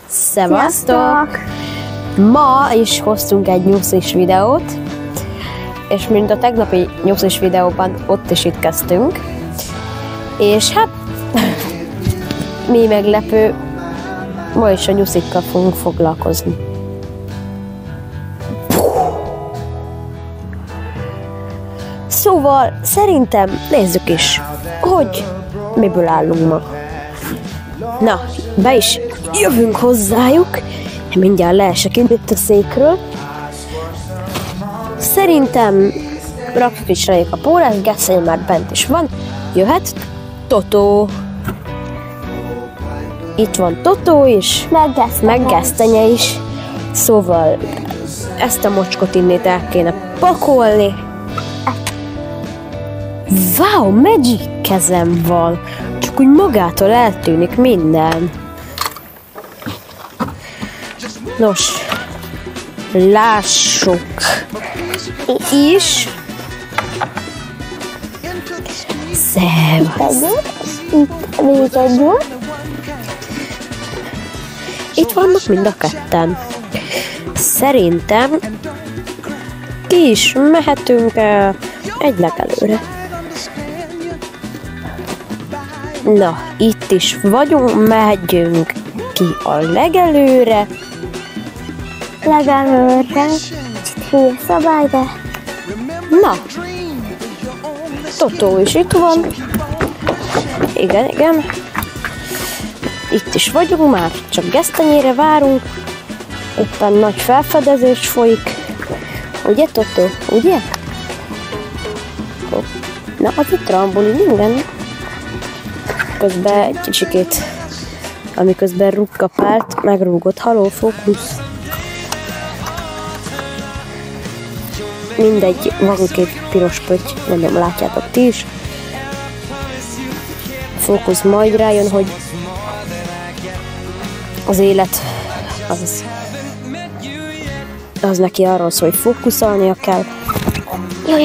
Szevasztok! Ma is hoztunk egy nyuszis videót, és mint a tegnapi nyuszis videóban ott is itt kezdtünk, és hát mi meglepő, ma is a nyuszikkal fogunk foglalkozni. Szóval szerintem nézzük is, hogy miből állunk ma. Na, be is jövünk hozzájuk, mindjárt leesek itt a székről. Szerintem rakjuk is rájuk a pórát, Gesszenye már bent is van, jöhet Totó. Itt van Totó is, meg Gesszenye is. Szóval ezt a mocskot innét el kéne pakolni. Wow, Magic kezem van! Csak úgy magától eltűnik minden. Nos, lássuk is. Szevasz! Itt még egy van. Itt vannak mind a ketten. Szerintem ki is mehetünk egy legelőre. Na, itt is vagyunk, megyünk ki a legelőre. Kicsit hülye szabály, de... Na, Totó is itt van. Igen. Itt is vagyunk már, csak Gesszenyére várunk. Éppen nagy felfedezés folyik. Ugye, Totó? Ugye? Na, az itt trambolin, igen. Közben egy kicsikét, amiközben rúgkapált, megrúgott. Haló, fókusz. Mindegy, van két piros pötty, nem látjátok ti is. Fókusz majd rájön, hogy az élet az neki arról szól, hogy fókuszolnia kell. Jaj.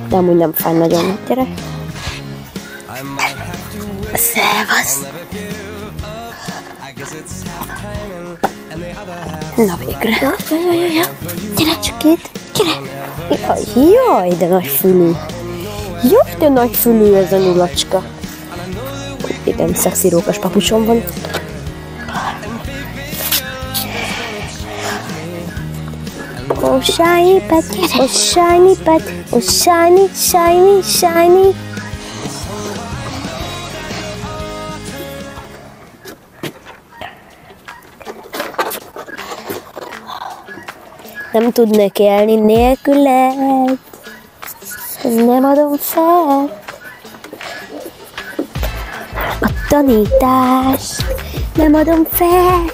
De amúgy nem fáj nagyon, gyere. Szevasz! Na végre. Jaj. Gyere csak itt, gyere! Jaj, de nagy fülű. Jaj, de nagy fülű ez a nyulacska. Igen, szexi rókas papucsom van. Oh shiny pet, oh shiny pet, oh shiny. Nem tudnék élni nélküled. Nem adom fel. A tanítás. Nem adom fel.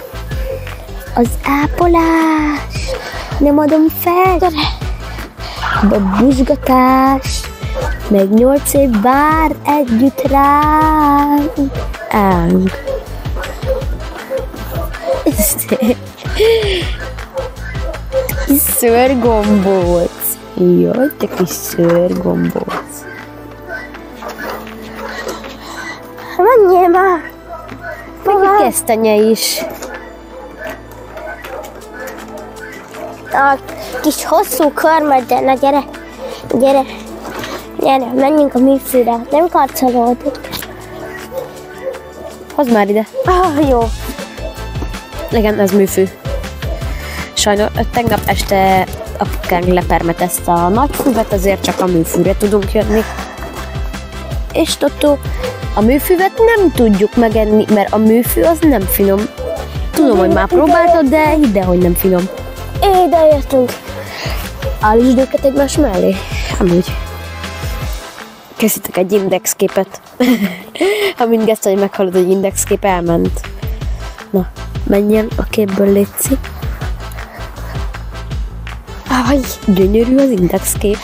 Az ápolás. Nem adom fel. A buzgatás. Meg 8 év vár együtt ránk. Kis szőrgombóc. Jaj, te kis szőrgombóc. Menjél már! Meg a Gesszenye is. A kis hosszú karmaddal, na gyere, menjünk a műfőre, nem karcolódik. Hozd már ide. Jó. Igen, ez műfű. Sajnos tegnap este apukánk lepermetezte a nagy füvet, azért csak a műfűre tudunk jönni. És Totó, a műfüvet nem tudjuk megenni, mert a műfű az nem finom. Tudom, hogy már próbáltad, de hidd el, hogy nem finom. Ide értünk. Állítsd őket egymás mellé. Amúgy. Készítek egy indexképet. Amint Gesszenye meghallod, hogy indexkép elment. Na, menjen a képből, létszik. Gyönyörű az indexkép.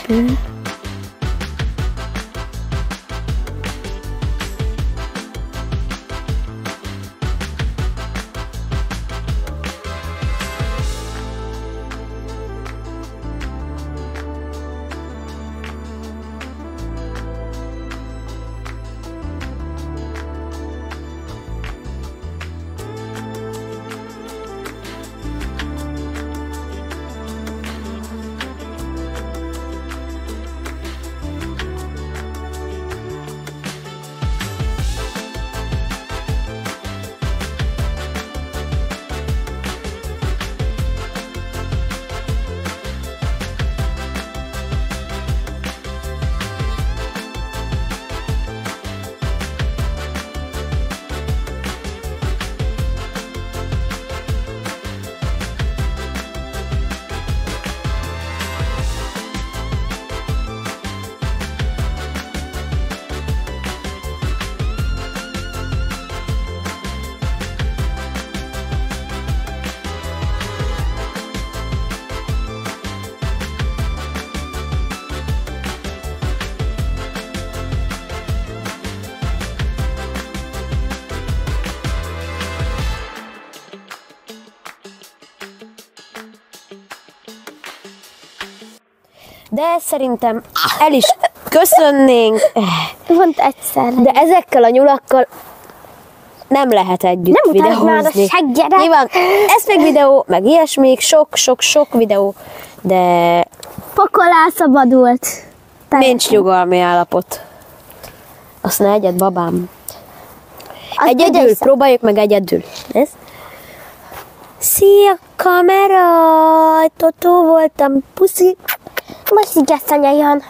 De szerintem el is köszönnénk. Pont egyszer. De ezekkel a nyulakkal nem lehet együtt Nem utáld már a videózni. seggedet. Nyilván, ez meg videó, meg ilyesmik, sok videó, de Pokol elszabadult. nincs nyugalmi állapot. Azt ne egyed, babám. Az Egyedül, ügyes- próbáljuk meg egyedül. Ez? Szia, kamera! Totó voltam, puszi. Most így ezt anya jön.